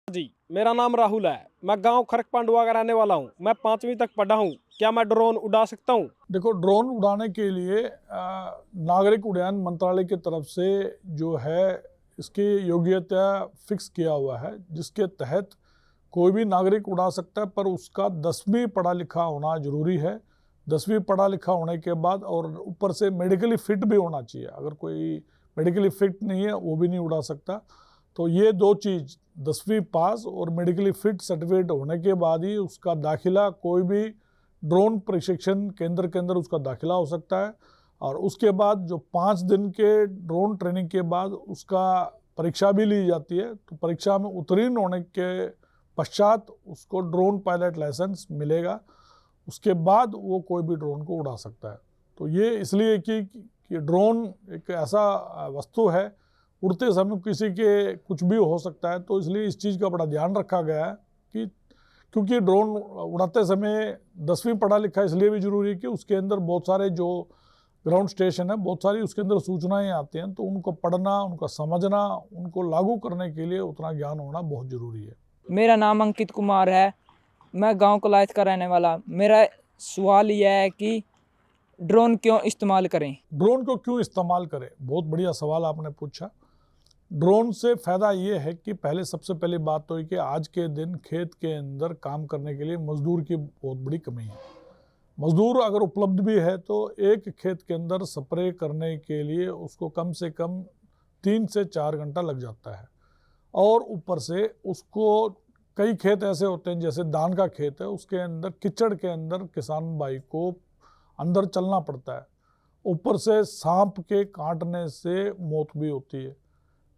जी, मेरा नाम राहुल है। मैं गांव खरक पांडुआ का रहने वाला हूं। मैं 5वीं तक पढ़ा हूं। क्या मैं ड्रोन उड़ा सकता हूं? देखो, ड्रोन उड़ाने के लिए नागरिक उड्डयन मंत्रालय की तरफ से जो है इसकी योग्यता फिक्स किया हुआ है, जिसके तहत कोई भी नागरिक उड़ा सकता है, पर उसका 10वीं पढ़ा लिखा होना जरूरी है। 10वीं पढ़ा लिखा होने के बाद और ऊपर से मेडिकली फिट भी होना चाहिए। अगर कोई मेडिकली फिट नहीं है वो भी नहीं उड़ा सकता। तो ये दो चीज़, 10वीं पास और मेडिकली फिट सर्टिफिकेट होने के बाद ही उसका दाखिला कोई भी ड्रोन प्रशिक्षण केंद्र के अंदर उसका दाखिला हो सकता है। और उसके बाद जो 5 दिन के ड्रोन ट्रेनिंग के बाद उसका परीक्षा भी ली जाती है। तो परीक्षा में उत्तीर्ण होने के पश्चात उसको ड्रोन पायलट लाइसेंस मिलेगा। उसके बाद वो कोई भी ड्रोन को उड़ा सकता है। तो ये इसलिए कि ड्रोन एक ऐसा वस्तु है, उड़ते समय किसी के कुछ भी हो सकता है। तो इसलिए इस चीज़ का बड़ा ध्यान रखा गया है कि क्योंकि ड्रोन उड़ाते समय 10वीं पढ़ा लिखा इसलिए भी जरूरी है कि उसके अंदर बहुत सारे जो ग्राउंड स्टेशन है, बहुत सारी उसके अंदर सूचनाएं आती हैं। तो उनको पढ़ना, उनका समझना, उनको लागू करने के लिए उतना ज्ञान होना बहुत ज़रूरी है। मेरा नाम अंकित कुमार है। मैं गांव कोलायत का रहने वाला। मेरा सवाल यह है कि ड्रोन क्यों इस्तेमाल करें? ड्रोन को क्यों इस्तेमाल करें, बहुत बढ़िया सवाल आपने पूछा। ड्रोन से फ़ायदा ये है कि पहले सबसे पहली बात तो है कि आज के दिन खेत के अंदर काम करने के लिए मज़दूर की बहुत बड़ी कमी है। मज़दूर अगर उपलब्ध भी है तो एक खेत के अंदर स्प्रे करने के लिए उसको कम से कम 3 से 4 घंटा लग जाता है। और ऊपर से उसको कई खेत ऐसे होते हैं, जैसे धान का खेत है, उसके अंदर कीचड़ के अंदर किसान भाई को अंदर चलना पड़ता है। ऊपर से सांप के काटने से मौत भी होती है।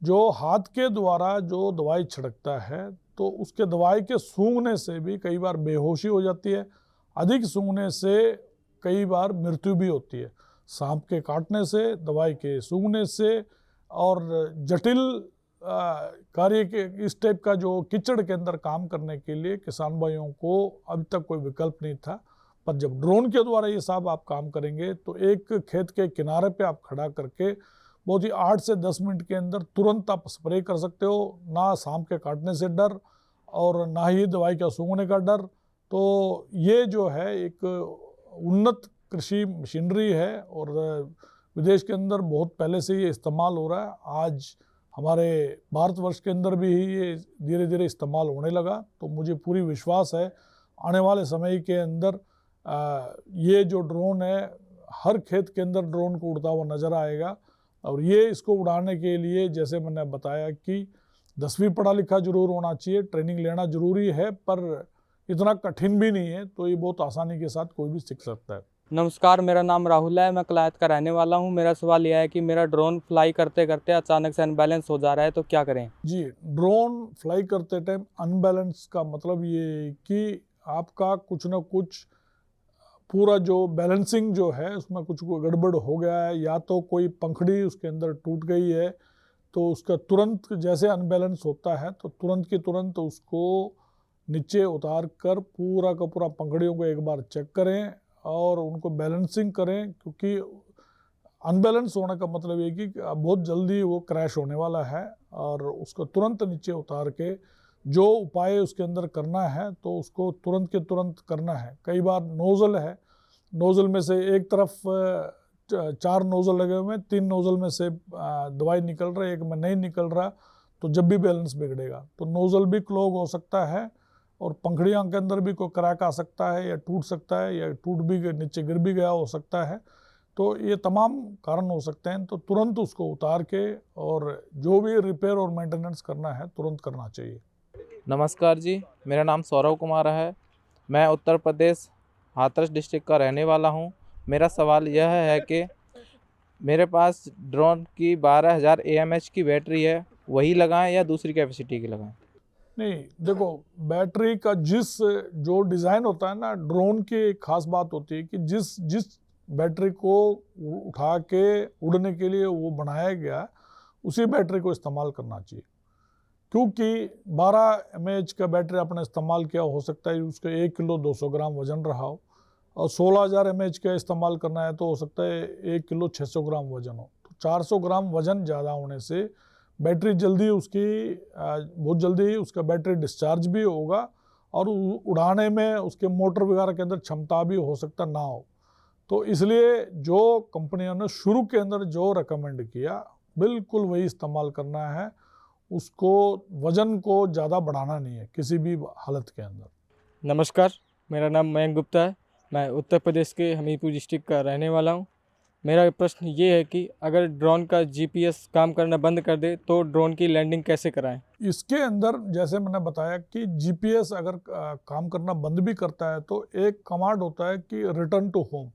जो हाथ के द्वारा जो दवाई छिड़कता है तो उसके दवाई के सूंघने से भी कई बार बेहोशी हो जाती है। अधिक सूंघने से कई बार मृत्यु भी होती है। सांप के काटने से, दवाई के सूंघने से और जटिल कार्य के इस टाइप का जो कीचड़ के अंदर काम करने के लिए किसान भाइयों को अभी तक कोई विकल्प नहीं था। पर जब ड्रोन के द्वारा ये सब आप काम करेंगे तो एक खेत के किनारे पे आप खड़ा करके बहुत ही 8 से 10 मिनट के अंदर तुरंत आप स्प्रे कर सकते हो। ना सांप के काटने से डर और ना ही दवाई का सूंघने का डर। तो ये जो है एक उन्नत कृषि मशीनरी है और विदेश के अंदर बहुत पहले से ये इस्तेमाल हो रहा है। आज हमारे भारतवर्ष के अंदर भी ये धीरे धीरे इस्तेमाल होने लगा। तो मुझे पूरी विश्वास है आने वाले समय के अंदर ये जो ड्रोन है हर खेत के अंदर ड्रोन को उड़ता हुआ नज़र आएगा। और ये इसको उड़ाने के लिए जैसे मैंने बताया कि 10वीं पढ़ा लिखा जरूर होना चाहिए, ट्रेनिंग लेना जरूरी है, पर इतना कठिन भी नहीं है। तो ये बहुत आसानी के साथ कोई भी सीख सकता है। नमस्कार, मेरा नाम राहुल है। मैं कोलायत का रहने वाला हूं। मेरा सवाल यह है कि मेरा ड्रोन फ्लाई करते करते अचानक से अनबैलेंस हो जा रहा है, तो क्या करें? जी, ड्रोन फ्लाई करते टाइम अनबैलेंस का मतलब ये है कि आपका कुछ ना कुछ पूरा जो बैलेंसिंग जो है उसमें कुछ गड़बड़ हो गया है, या तो कोई पंखड़ी उसके अंदर टूट गई है। तो उसका तुरंत जैसे अनबैलेंस होता है तो तुरंत की तुरंत उसको नीचे उतार कर पूरा का पूरा पंखड़ियों को एक बार चेक करें और उनको बैलेंसिंग करें। क्योंकि अनबैलेंस होने का मतलब ये कि बहुत जल्दी वो क्रैश होने वाला है। और उसको तुरंत नीचे उतार के जो उपाय उसके अंदर करना है तो उसको तुरंत के तुरंत करना है। कई बार नोज़ल है, नोज़ल में से एक तरफ 4 नोज़ल लगे हुए हैं, 3 नोज़ल में से दवाई निकल रहा है, एक में नहीं निकल रहा, तो जब भी बैलेंस बिगड़ेगा तो नोज़ल भी क्लॉग हो सकता है और पंखड़ियों के अंदर भी कोई क्रैक आ सकता है या टूट सकता है या टूट भी नीचे गिर भी गया हो सकता है। तो ये तमाम कारण हो सकते हैं। तो तुरंत उसको उतार के और जो भी रिपेयर और मेंटेनेंस करना है तुरंत करना चाहिए। नमस्कार जी, मेरा नाम सौरव कुमार है। मैं उत्तर प्रदेश हाथरस डिस्ट्रिक्ट का रहने वाला हूं। मेरा सवाल यह है कि मेरे पास ड्रोन की 12,000 AMH की बैटरी है, वही लगाएं या दूसरी कैपेसिटी की लगाएं? नहीं, देखो, बैटरी का जो डिज़ाइन होता है ना, ड्रोन की एक खास बात होती है कि जिस बैटरी को उठा के उड़ने के लिए वो बनाया गया उसी बैटरी को इस्तेमाल करना चाहिए। क्योंकि 12 mAh का बैटरी आपने इस्तेमाल किया, हो सकता है उसका 1 किलो 200 ग्राम वजन रहा हो, और 16,000 mAh का इस्तेमाल करना है तो हो सकता है 1 किलो 600 ग्राम वजन हो। तो 400 ग्राम वजन ज़्यादा होने से बैटरी जल्दी उसकी बहुत जल्दी ही उसका बैटरी डिस्चार्ज भी होगा और उड़ाने में उसके मोटर वगैरह के अंदर क्षमता भी हो सकता ना हो। तो इसलिए जो कंपनियों ने शुरू के अंदर जो रेकमेंड किया बिल्कुल वही इस्तेमाल करना है, उसको वज़न को ज़्यादा बढ़ाना नहीं है किसी भी हालत के अंदर। नमस्कार, मेरा नाम मयंक गुप्ता है। मैं उत्तर प्रदेश के हमीरपुर डिस्ट्रिक्ट का रहने वाला हूँ। मेरा प्रश्न ये है कि अगर ड्रोन का जीपीएस काम करना बंद कर दे तो ड्रोन की लैंडिंग कैसे कराएं? इसके अंदर जैसे मैंने बताया कि जीपीएस अगर काम करना बंद भी करता है तो एक कमांड होता है कि रिटर्न टू होम।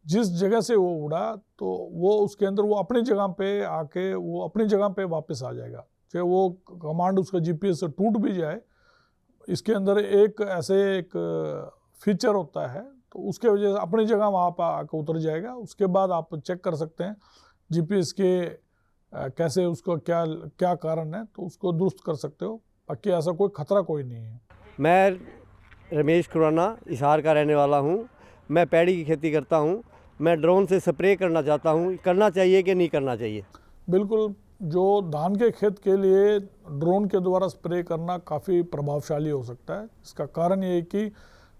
जिस जगह से वो उड़ा तो वो उसके अंदर वो अपनी जगह पे आके वो अपनी जगह पे वापस आ जाएगा, चाहे वो कमांड उसका जीपीएस से टूट भी जाए। इसके अंदर एक ऐसे एक फीचर होता है तो उसके वजह से अपनी जगह वहाँ पर आकर उतर जाएगा। उसके बाद आप चेक कर सकते हैं जीपीएस के कैसे उसका क्या क्या कारण है, तो उसको दुरुस्त कर सकते हो। बाकी ऐसा कोई खतरा कोई नहीं है। मैं रमेश खुराना हिसार का रहने वाला हूँ। मैं पैडी की खेती करता हूँ। मैं ड्रोन से स्प्रे करना चाहता हूँ, करना चाहिए कि नहीं करना चाहिए? बिल्कुल, जो धान के खेत के लिए ड्रोन के द्वारा स्प्रे करना काफ़ी प्रभावशाली हो सकता है। इसका कारण ये है कि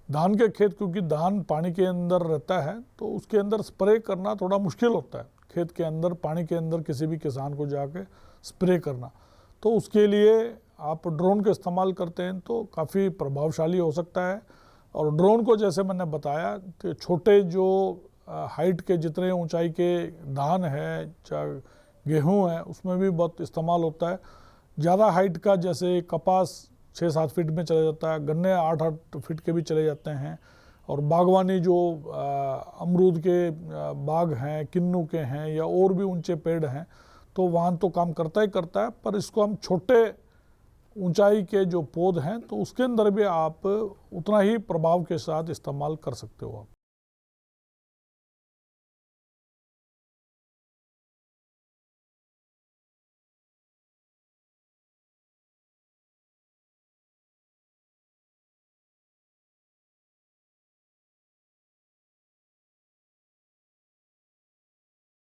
धान के खेत, क्योंकि धान पानी के अंदर रहता है तो उसके अंदर स्प्रे करना थोड़ा मुश्किल होता है। खेत के अंदर पानी के अंदर किसी भी किसान को जाके स्प्रे करना, तो उसके लिए आप ड्रोन का इस्तेमाल करते हैं तो काफ़ी प्रभावशाली हो सकता है। और ड्रोन को जैसे मैंने बताया कि छोटे जो हाइट के जितने ऊंचाई के धान है चाहे गेहूँ है उसमें भी बहुत इस्तेमाल होता है। ज़्यादा हाइट का जैसे कपास 6-7 फीट में चले जाता है, गन्ने 8-8 फीट के भी चले जाते हैं, और बागवानी जो अमरूद के बाग हैं, किन्नू के हैं या और भी ऊंचे पेड़ हैं, तो वहाँ तो काम करता ही करता है। पर इसको हम छोटे ऊंचाई के जो पौध हैं तो उसके अंदर भी आप उतना ही प्रभाव के साथ इस्तेमाल कर सकते हो आप।